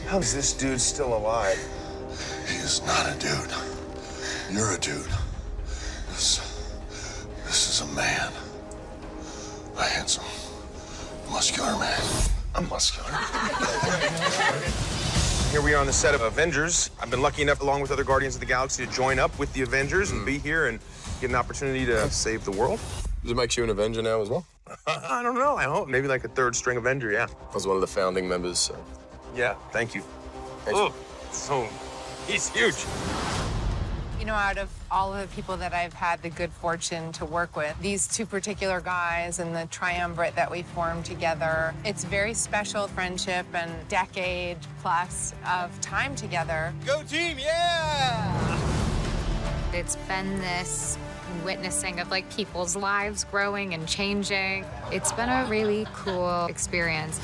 How is this dude still alive? He is not a dude. You're a dude. This is a man. A handsome, muscular man. I'm muscular. Here we are on the set of Avengers. I've been lucky enough, along with other Guardians of the Galaxy, to join up with the Avengers and be here and get an opportunity to save the world. Does it make you an Avenger now as well? I don't know. I hope. Maybe like a third string Avenger, yeah. I was one of the founding members, so. Yeah, thank you. Thanks. Oh, so he's huge. You know, out of all of the people that I've had the good fortune to work with, these two particular guys and the triumvirate that we formed together, it's very special friendship and decade plus of time together. Go team, yeah! It's been this witnessing of like people's lives growing and changing. It's been a really cool experience.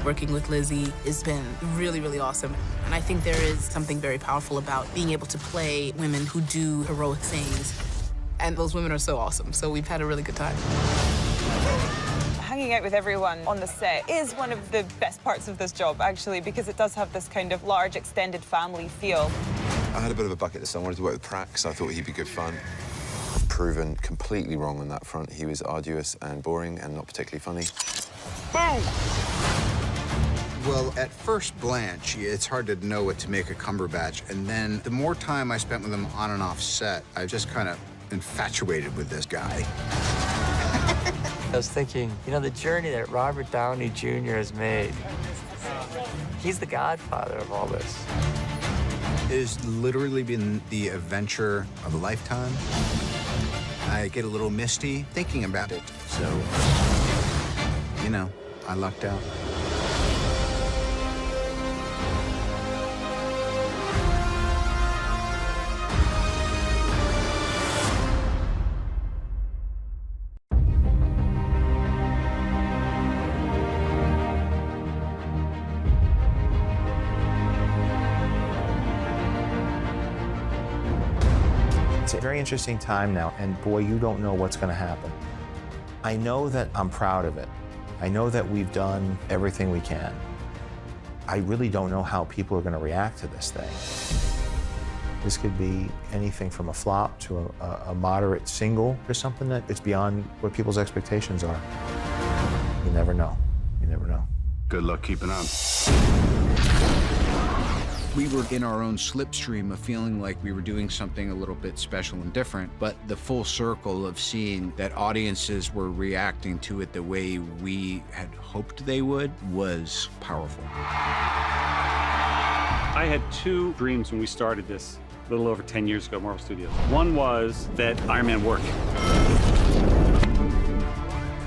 Working with Lizzie has been really, really awesome. And I think there is something very powerful about being able to play women who do heroic things. And those women are so awesome, so we've had a really good time. Hanging out with everyone on the set is one of the best parts of this job, actually, because it does have this kind of large, extended family feel. I had a bit of a bucket list. I wanted to work with Prax. I thought he'd be good fun. Proven completely wrong on that front. He was arduous and boring and not particularly funny. Boom! Well, at first blanch, it's hard to know what to make of Cumberbatch. And then the more time I spent with him on and off set, I just kind of infatuated with this guy. I was thinking, you know, the journey that Robert Downey Jr. has made, he's the godfather of all this. It has literally been the adventure of a lifetime. I get a little misty thinking about it. So, you know, I lucked out. It's a very interesting time now, and boy, you don't know what's going to happen. I know that I'm proud of it. I know that we've done everything we can. I really don't know how people are going to react to this thing. This could be anything from a flop to a moderate single to something that it's beyond what people's expectations are. You never know. You never know. Good luck keeping up. We were in our own slipstream of feeling like we were doing something a little bit special and different, but the full circle of seeing that audiences were reacting to it the way we had hoped they would was powerful. I had two dreams when we started this a little over 10 years ago at Marvel Studios. One was that Iron Man worked.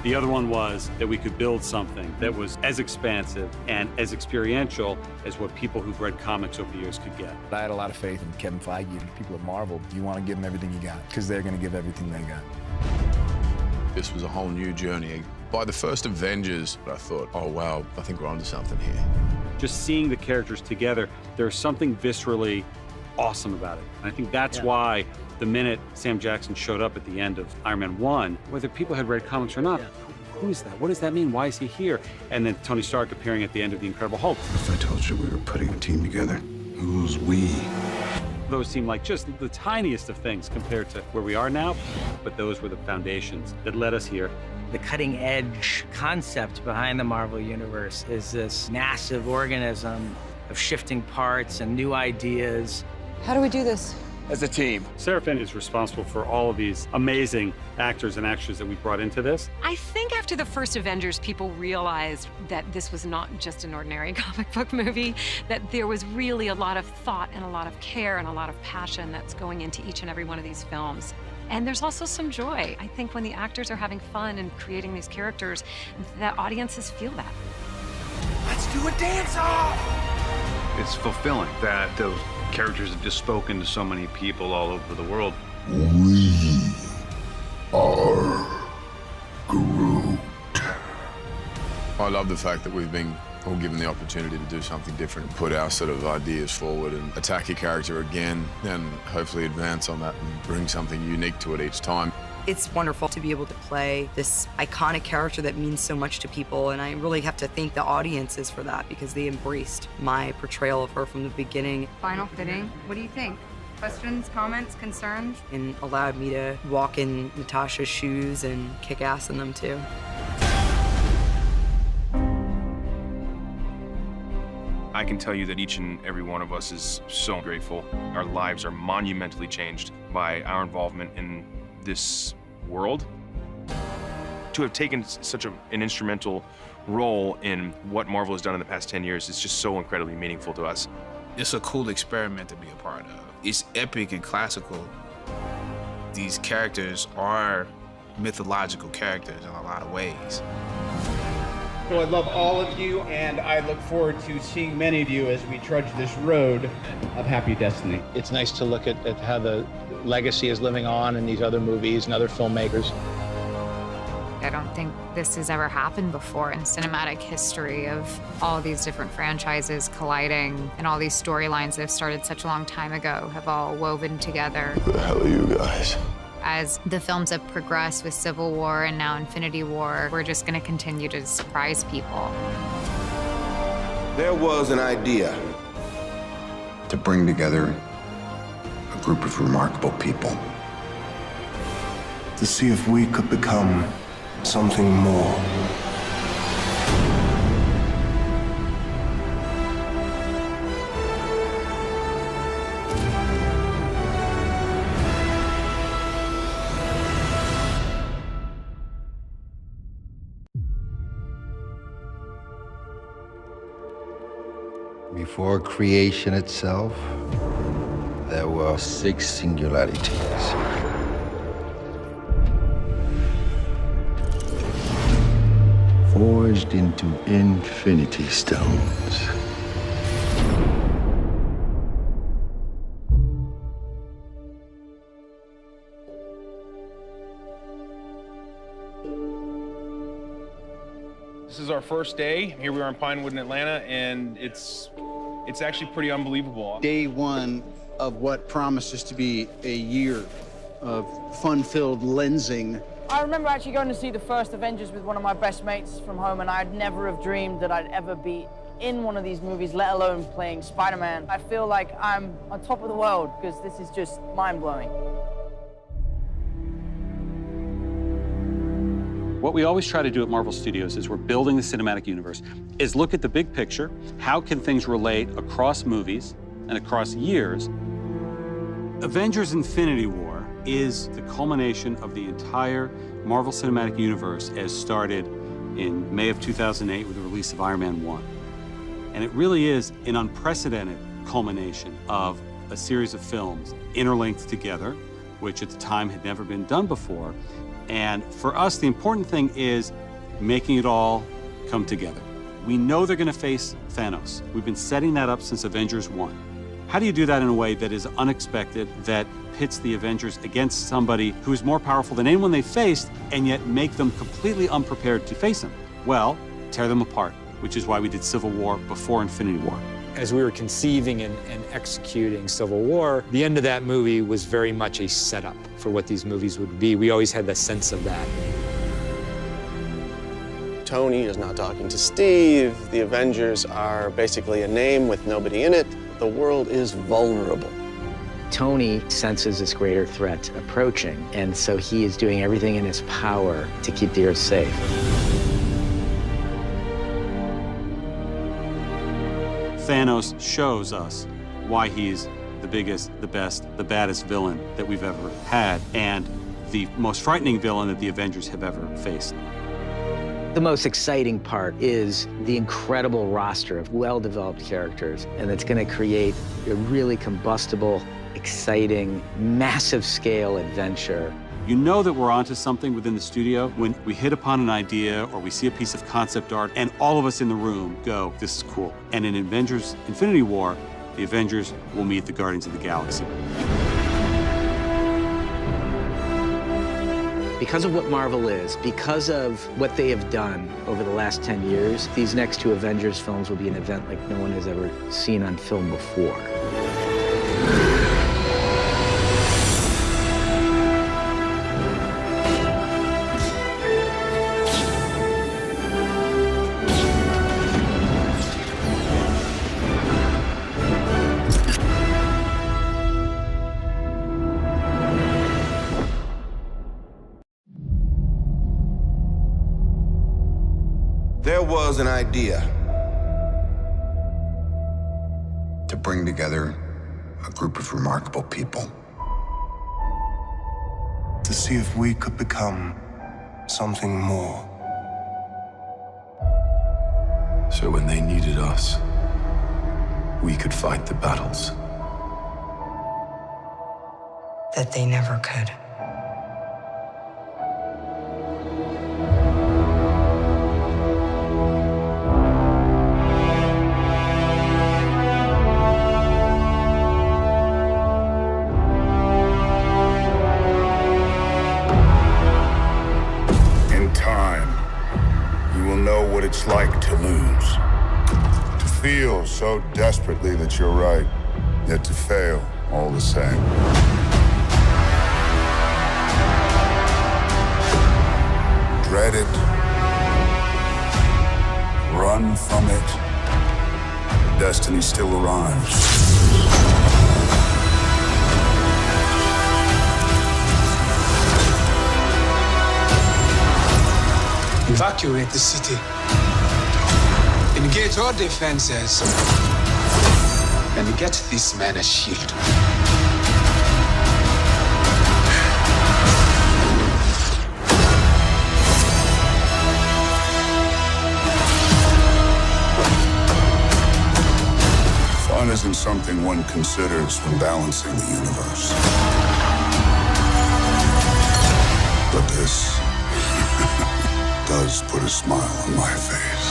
The other one was that we could build something that was as expansive and as experiential as what people who've read comics over the years could get. I had a lot of faith in Kevin Feige and the people at Marvel. You want to give them everything you got, because they're going to give everything they got. This was a whole new journey. By the first Avengers, I thought, oh, wow, I think we're onto something here. Just seeing the characters together, there's something viscerally awesome about it. And I think that's why the minute Sam Jackson showed up at the end of Iron Man 1, whether people had read comics or not, who is that? What does that mean? Why is he here? And then Tony Stark appearing at the end of The Incredible Hulk. If I told you we were putting a team together, who's we? Those seem like just the tiniest of things compared to where we are now, but those were the foundations that led us here. The cutting edge concept behind the Marvel Universe is this massive organism of shifting parts and new ideas. How do we do this? As a team. Sarah Finn is responsible for all of these amazing actors and actresses that we brought into this. I think after the first Avengers, people realized that this was not just an ordinary comic book movie, that there was really a lot of thought and a lot of care and a lot of passion that's going into each and every one of these films. And there's also some joy. I think when the actors are having fun and creating these characters, the audiences feel that. Let's do a dance-off! It's fulfilling that those characters have just spoken to so many people all over the world. We are Groot. I love the fact that we've been all given the opportunity to do something different, put our sort of ideas forward and attack a character again, and hopefully advance on that and bring something unique to it each time. It's wonderful to be able to play this iconic character that means so much to people, and I really have to thank the audiences for that because they embraced my portrayal of her from the beginning. Final fitting, what do you think? Questions, comments, concerns? And allowed me to walk in Natasha's shoes and kick ass in them too. I can tell you that each and every one of us is so grateful. Our lives are monumentally changed by our involvement in this world. To have taken such an instrumental role in what Marvel has done in the past 10 years is just so incredibly meaningful to us. It's a cool experiment to be a part of. It's epic and classical. These characters are mythological characters in a lot of ways. So I love all of you, and I look forward to seeing many of you as we trudge this road of happy destiny. It's nice to look at how the legacy is living on in these other movies and other filmmakers. I don't think this has ever happened before in cinematic history of all these different franchises colliding and all these storylines that have started such a long time ago have all woven together. Who the hell are you guys? As the films have progressed with Civil War and now Infinity War, we're just going to continue to surprise people. There was an idea To bring together a group of remarkable people. To see if we could become something more. Before creation itself, there were 6 singularities. Forged into infinity stones. This is our first day. Here we are in Pinewood in Atlanta, and it's actually pretty unbelievable. Day one of what promises to be a year of fun-filled lensing. I remember actually going to see the first Avengers with one of my best mates from home, and I'd never have dreamed that I'd ever be in one of these movies, let alone playing Spider-Man. I feel like I'm on top of the world because this is just mind-blowing. What we always try to do at Marvel Studios is we're building the cinematic universe, is look at the big picture. How can things relate across movies and across years? Avengers Infinity War is the culmination of the entire Marvel Cinematic Universe as started in May of 2008 with the release of Iron Man 1. And it really is an unprecedented culmination of a series of films interlinked together, which at the time had never been done before. And for us, the important thing is making it all come together. We know they're going to face Thanos. We've been setting that up since Avengers 1. How do you do that in a way that is unexpected, that pits the Avengers against somebody who is more powerful than anyone they faced, and yet make them completely unprepared to face him? Well, tear them apart, which is why we did Civil War before Infinity War. As we were conceiving and executing Civil War, the end of that movie was very much a setup for what these movies would be. We always had the sense of that. Tony is not talking to Steve. The Avengers are basically a name with nobody in it. The world is vulnerable. Tony senses this greater threat approaching, and so he is doing everything in his power to keep the Earth safe. Thanos shows us why he's the biggest, the best, the baddest villain that we've ever had, and the most frightening villain that the Avengers have ever faced. The most exciting part is the incredible roster of well-developed characters, and it's going to create a really combustible, exciting, massive-scale adventure. You know that we're onto something within the studio when we hit upon an idea or we see a piece of concept art and all of us in the room go, this is cool. And in Avengers Infinity War, the Avengers will meet the Guardians of the Galaxy. Because of what Marvel is, because of what they have done over the last 10 years, these next 2 Avengers films will be an event like no one has ever seen on film before. an idea. To bring together a group of remarkable people. To see if we could become something more. So when they needed us, we could fight the battles That they never could. In time, you will know what it's like to lose. To feel so desperately that you're right, yet to fail all the same. Dread it. Run from it. Destiny still arrives. Evacuate the city. Engage all defenses. And get this man a shield. Fun isn't something one considers when balancing the universe. But this does put a smile on my face.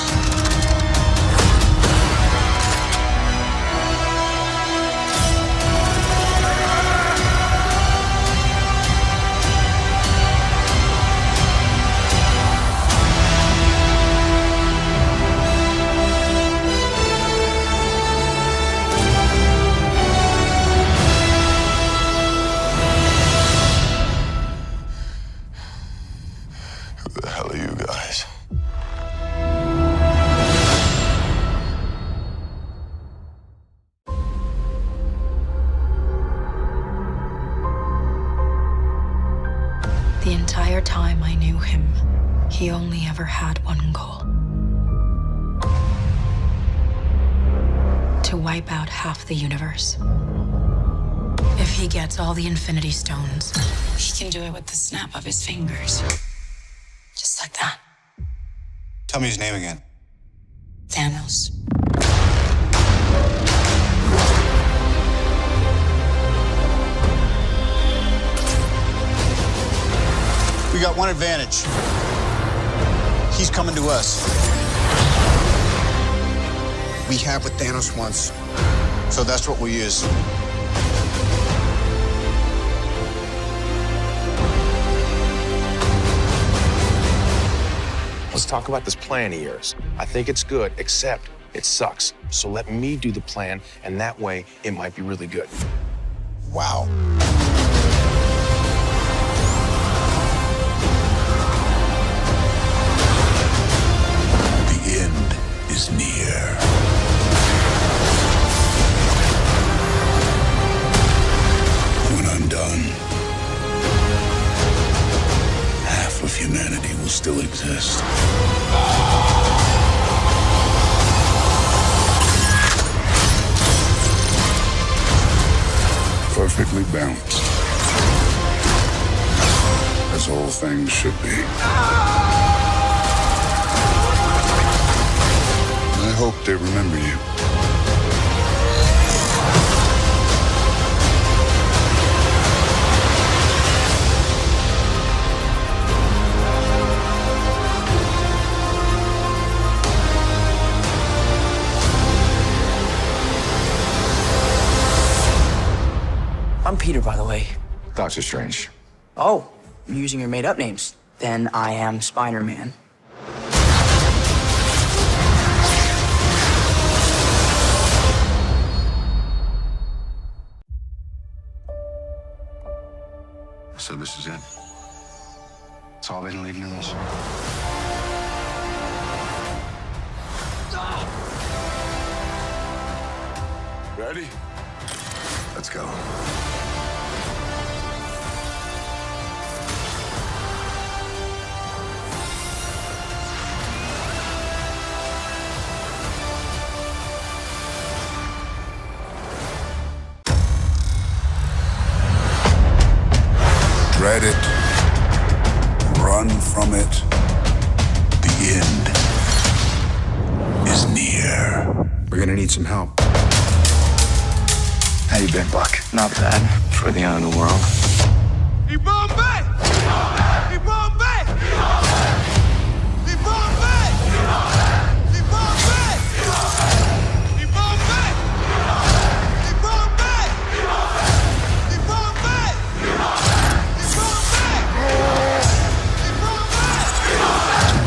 Who the hell are you guys? The entire time I knew him, he only ever had one goal. To wipe out half the universe. If he gets all the Infinity Stones, he can do it with the snap of his fingers. Just like that. Tell me his name again. Thanos. We got one advantage. He's coming to us. We have what Thanos wants, so that's what we'll use. Let's talk about this plan of yours. I think it's good, except it sucks. So let me do the plan, and that way it might be really good. Wow. The end is near. When I'm done, half of humanity will still exist. Perfectly balanced. As all things should be. I hope they remember you. I'm Peter, by the way. Doctor Strange. Oh, you're using your made-up names. Then I am Spider-Man. So this is it. It's all been leading to this. Ready? Let's go. We're gonna need some help. How you been, Buck? Not bad for the end of the world.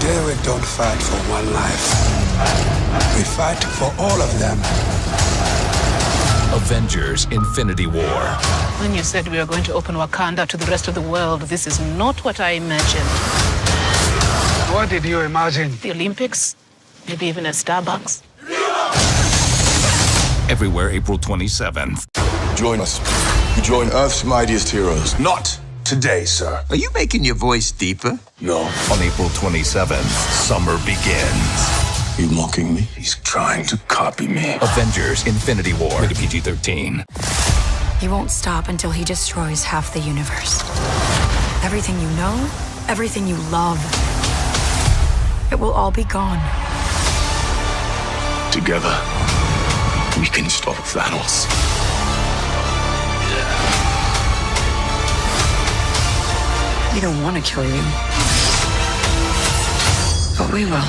Today we don't fight for one life. We fight for all of them. Avengers: Infinity War. When you said we were going to open Wakanda to the rest of the world, this is not what I imagined. What did you imagine? The Olympics? Maybe even a Starbucks? Everywhere April 27th. Join us. Join Earth's mightiest heroes. Not today, sir. Are you making your voice deeper? No. On April 27th, summer begins. You mocking me? He's trying to copy me. Avengers: Infinity War. Rated PG-13. He won't stop until he destroys half the universe. Everything you know, everything you love, it will all be gone. Together, we can stop Thanos. We don't want to kill you, but we will.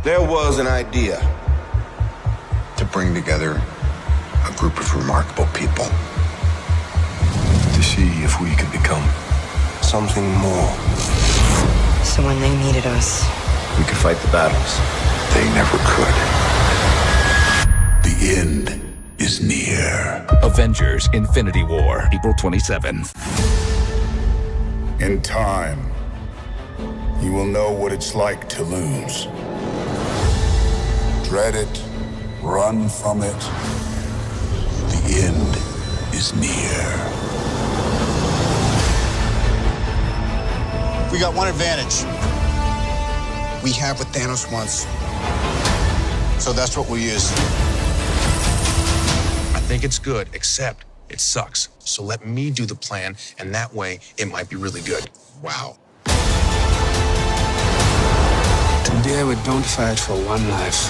There was an idea To bring together a group of remarkable people. To see if we could become something more. So when they needed us, we could fight the battles they never could. The end is near. Avengers: Infinity War. April 27th. In time, you will know what it's like to lose. Dread it, run from it. The end is near. We got one advantage. We have what Thanos wants. So that's what we'll use. I think it's good, except it sucks. So let me do the plan, and that way it might be really good. Wow. Today we don't fight for one life.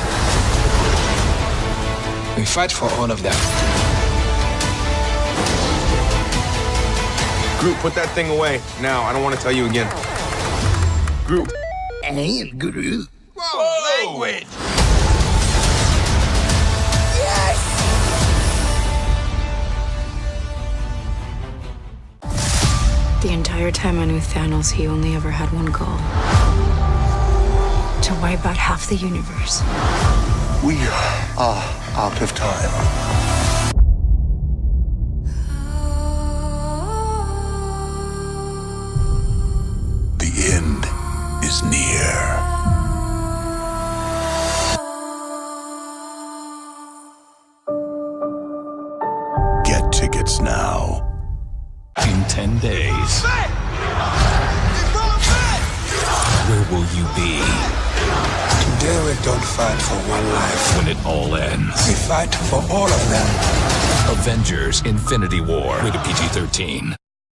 We fight for all of them. Groot, put that thing away. Now, I don't want to tell you again. Groot. Hey, Groot. Whoa, language! The entire time I knew Thanos, he only ever had one goal. To wipe out half the universe. We are out of time. The end is near. Get tickets now. In 10 days. Where will you be? Today we don't fight for one life. When it all ends. We fight for all of them. Avengers: Infinity War. Rated PG-13.